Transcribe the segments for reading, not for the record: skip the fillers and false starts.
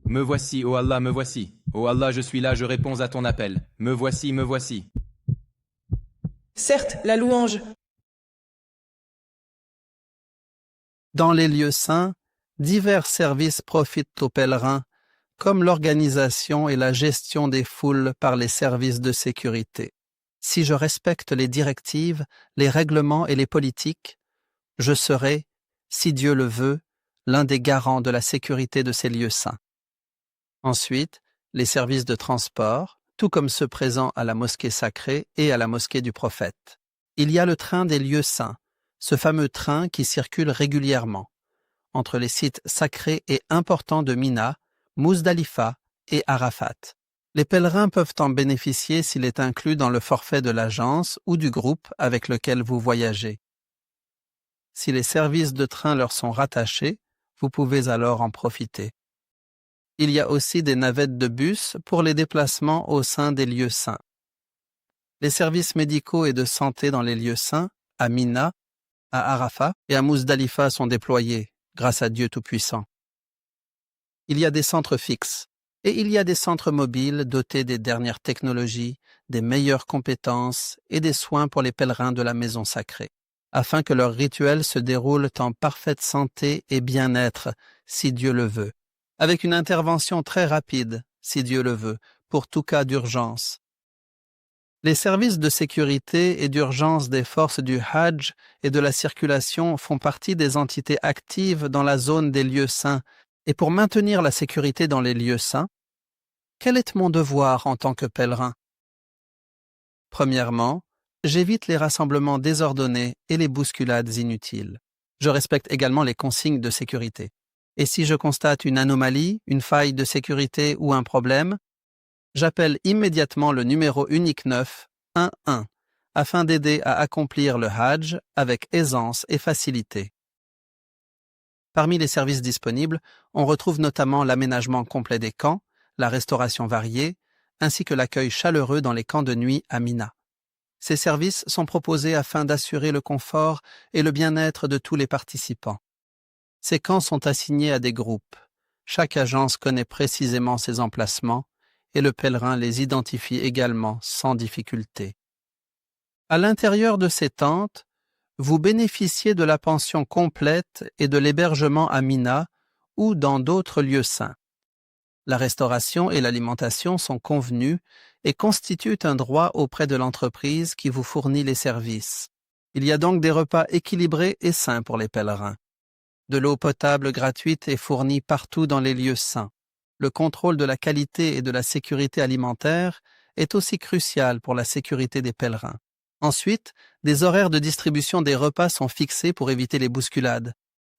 Me voici, ô Allah, me voici. Ô Allah, je suis là, je réponds à ton appel. Me voici, me voici. Certes, la louange. Dans les lieux saints, divers services profitent aux pèlerins, comme l'organisation et la gestion des foules par les services de sécurité. Si je respecte les directives, les règlements et les politiques, je serai, si Dieu le veut, l'un des garants de la sécurité de ces lieux saints. Ensuite, les services de transport, tout comme ceux présents à la mosquée sacrée et à la mosquée du prophète. Il y a le train des lieux saints, ce fameux train qui circule régulièrement entre les sites sacrés et importants de Mina, Muzdalifa et Arafat. Les pèlerins peuvent en bénéficier s'il est inclus dans le forfait de l'agence ou du groupe avec lequel vous voyagez. Si les services de train leur sont rattachés, vous pouvez alors en profiter. Il y a aussi des navettes de bus pour les déplacements au sein des lieux saints. Les services médicaux et de santé dans les lieux saints, à Mina, à Arafat et à Muzdalifa sont déployés, grâce à Dieu Tout-Puissant. Il y a des centres fixes et il y a des centres mobiles dotés des dernières technologies, des meilleures compétences et des soins pour les pèlerins de la maison sacrée, afin que leurs rituels se déroulent en parfaite santé et bien-être, si Dieu le veut, avec une intervention très rapide, si Dieu le veut, pour tout cas d'urgence. Les services de sécurité et d'urgence des forces du Hajj et de la circulation font partie des entités actives dans la zone des lieux saints. Et pour maintenir la sécurité dans les lieux saints, quel est mon devoir en tant que pèlerin? Premièrement, j'évite les rassemblements désordonnés et les bousculades inutiles. Je respecte également les consignes de sécurité. Et si je constate une anomalie, une faille de sécurité ou un problème, j'appelle immédiatement le numéro unique 911 afin d'aider à accomplir le Hajj avec aisance et facilité. Parmi les services disponibles, on retrouve notamment l'aménagement complet des camps, la restauration variée, ainsi que l'accueil chaleureux dans les camps de nuit à Mina. Ces services sont proposés afin d'assurer le confort et le bien-être de tous les participants. Ces camps sont assignés à des groupes. Chaque agence connaît précisément ses emplacements et le pèlerin les identifie également sans difficulté. À l'intérieur de ces tentes, vous bénéficiez de la pension complète et de l'hébergement à Mina ou dans d'autres lieux saints. La restauration et l'alimentation sont convenues et constituent un droit auprès de l'entreprise qui vous fournit les services. Il y a donc des repas équilibrés et sains pour les pèlerins. De l'eau potable gratuite est fournie partout dans les lieux saints. Le contrôle de la qualité et de la sécurité alimentaire est aussi crucial pour la sécurité des pèlerins. Ensuite, des horaires de distribution des repas sont fixés pour éviter les bousculades.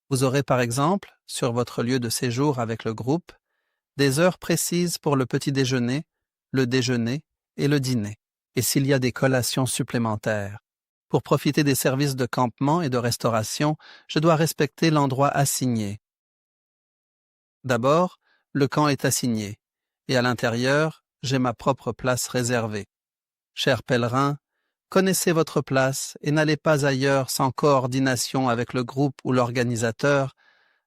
Vous aurez par exemple, sur votre lieu de séjour avec le groupe, des heures précises pour le petit déjeuner, le déjeuner et le dîner, et s'il y a des collations supplémentaires. Pour profiter des services de campement et de restauration, je dois respecter l'endroit assigné. D'abord, le camp est assigné, et à l'intérieur, j'ai ma propre place réservée. Chers pèlerins, connaissez votre place et n'allez pas ailleurs sans coordination avec le groupe ou l'organisateur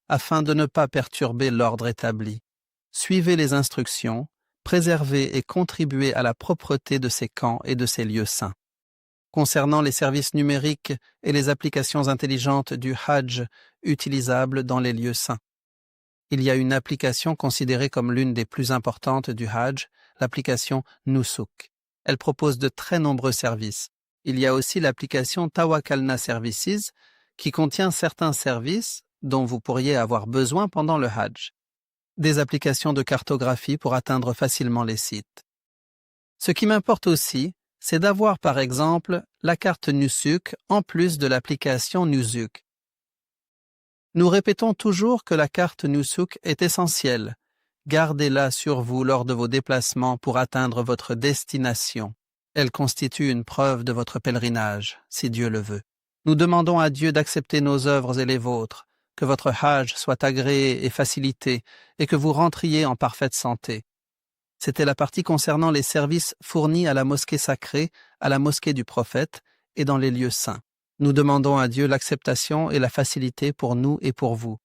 afin de ne pas perturber l'ordre établi. Suivez les instructions, préservez et contribuez à la propreté de ces camps et de ces lieux saints. Concernant les services numériques et les applications intelligentes du Hajj utilisables dans les lieux saints, il y a une application considérée comme l'une des plus importantes du Hajj, l'application Nusuk. Elle propose de très nombreux services. Il y a aussi l'application Tawakkalna Services qui contient certains services dont vous pourriez avoir besoin pendant le Hajj. Des applications de cartographie pour atteindre facilement les sites. Ce qui m'importe aussi, c'est d'avoir par exemple la carte Nusuk en plus de l'application Nusuk. Nous répétons toujours que la carte Nusuk est essentielle. Gardez-la sur vous lors de vos déplacements pour atteindre votre destination. Elle constitue une preuve de votre pèlerinage, si Dieu le veut. Nous demandons à Dieu d'accepter nos œuvres et les vôtres, que votre Hajj soit agréé et facilité, et que vous rentriez en parfaite santé. C'était la partie concernant les services fournis à la mosquée sacrée, à la mosquée du prophète et dans les lieux saints. Nous demandons à Dieu l'acceptation et la facilité pour nous et pour vous.